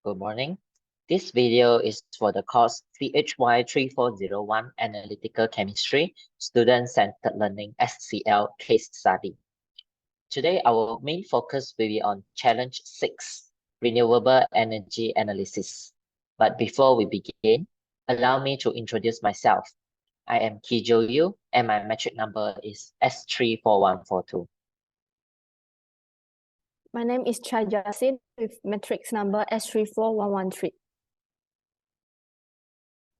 Good morning. This video is for the course CHY3401 Analytical Chemistry Student-Centered Learning SCL Case Study. Today, our main focus will be on Challenge 6, Renewable Energy Analysis. But before we begin, allow me to introduce myself. I am Kijo Yu and my metric number is S34142. My name is Chai Jasin with matrix number S34113.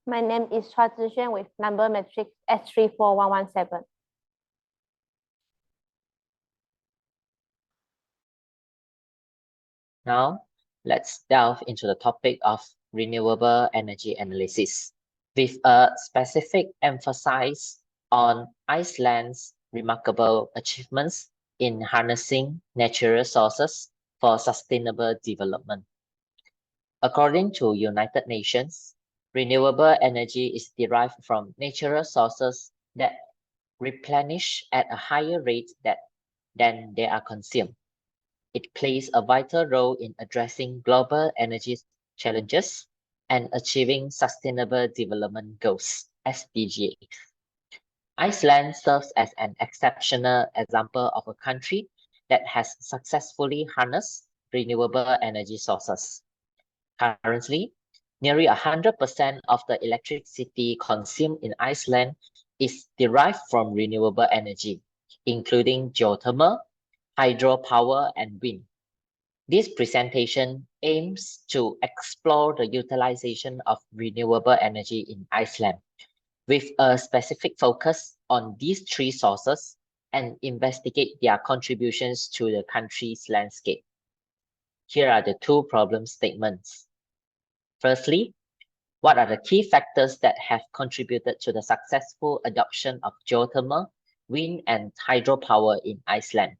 My name is Chua Zixuan with number matrix S34117. Now, let's delve into the topic of renewable energy analysis, with a specific emphasis on Iceland's remarkable achievements in harnessing natural sources for sustainable development. According to United Nations, renewable energy is derived from natural sources that replenish at a higher rate than they are consumed. It plays a vital role in addressing global energy challenges and achieving Sustainable Development Goals, SDGs. Iceland serves as an exceptional example of a country that has successfully harnessed renewable energy sources. Currently, nearly 100% of the electricity consumed in Iceland is derived from renewable energy, including geothermal, hydropower, and wind. This presentation aims to explore the utilization of renewable energy in Iceland, with a specific focus on these three sources and investigate their contributions to the country's landscape. Here are the two problem statements. Firstly, what are the key factors that have contributed to the successful adoption of geothermal, wind, and hydropower in Iceland?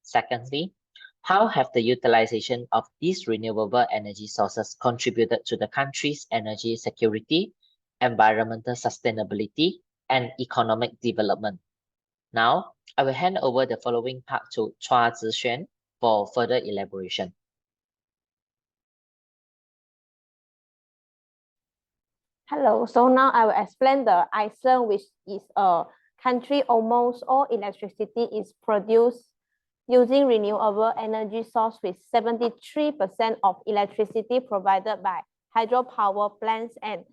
Secondly, how have the utilization of these renewable energy sources contributed to the country's energy security, environmental sustainability, and economic development? Now, I will hand over the following part to Chua Zixuan for further elaboration. Hello, so now I will explain the Iceland, which is a country almost all electricity is produced using renewable energy source with 73% of electricity provided by hydropower plants and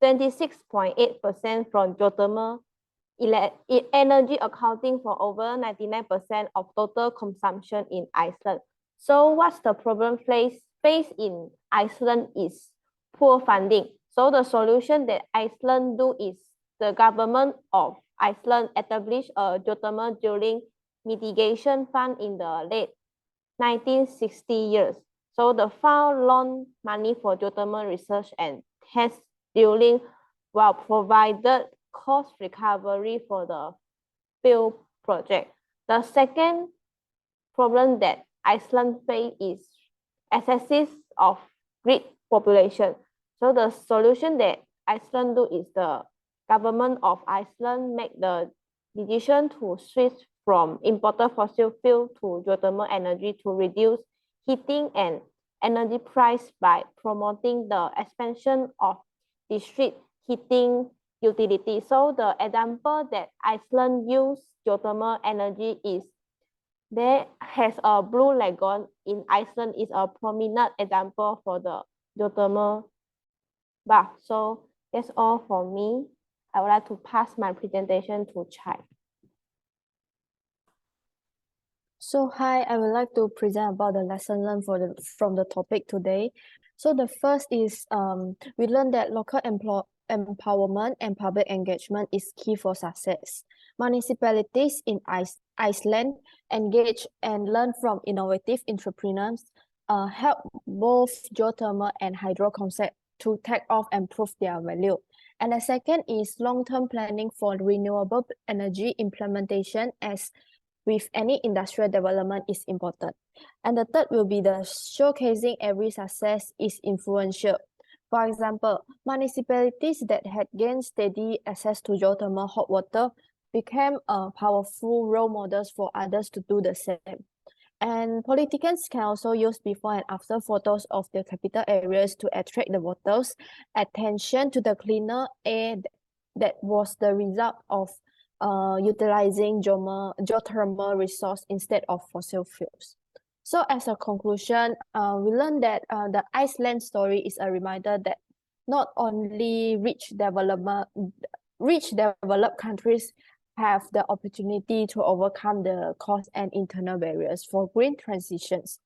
26.8% from geothermal energy, accounting for over 99% of total consumption in Iceland. So what's the problem faced in Iceland is poor funding. So the solution that Iceland do is the government of Iceland established a geothermal drilling mitigation fund in the late 1960 years. So the fund loaned money for geothermal research and test drilling while provided cost recovery for the field project. The second problem that Iceland face is excess of grid population. So the solution that Iceland do is the government of Iceland make the decision to switch from imported fossil fuel to geothermal energy to reduce heating and energy price by promoting the expansion of district heating utility. So the example that Iceland use geothermal energy is there has a blue lagoon in Iceland is a prominent example for the geothermal bath. So that's all for me. I would like to pass my presentation to Chai. So hi, I would like to present about the lesson learned from the topic today. So the first is we learned that local empowerment and public engagement is key for success. Municipalities in Iceland engage and learn from innovative entrepreneurs, help both geothermal and hydro concept to take off and prove their value. And the second is long-term planning for renewable energy implementation, as with any industrial development is important. And the third will be the showcasing every success is influential. For example, municipalities that had gained steady access to geothermal hot water became powerful role models for others to do the same. And politicians can also use before and after photos of the capital areas to attract the voters' attention to the cleaner air that was the result of utilizing geothermal resource instead of fossil fuels. So as a conclusion, we learned that the Iceland story is a reminder that not only rich developed countries have the opportunity to overcome the cost and internal barriers for green transitions.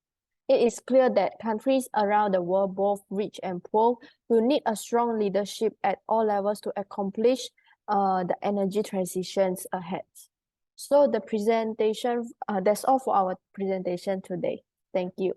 It is clear that countries around the world, both rich and poor, will need a strong leadership at all levels to accomplish the energy transitions ahead. So the presentation, that's all for our presentation today. Thank you.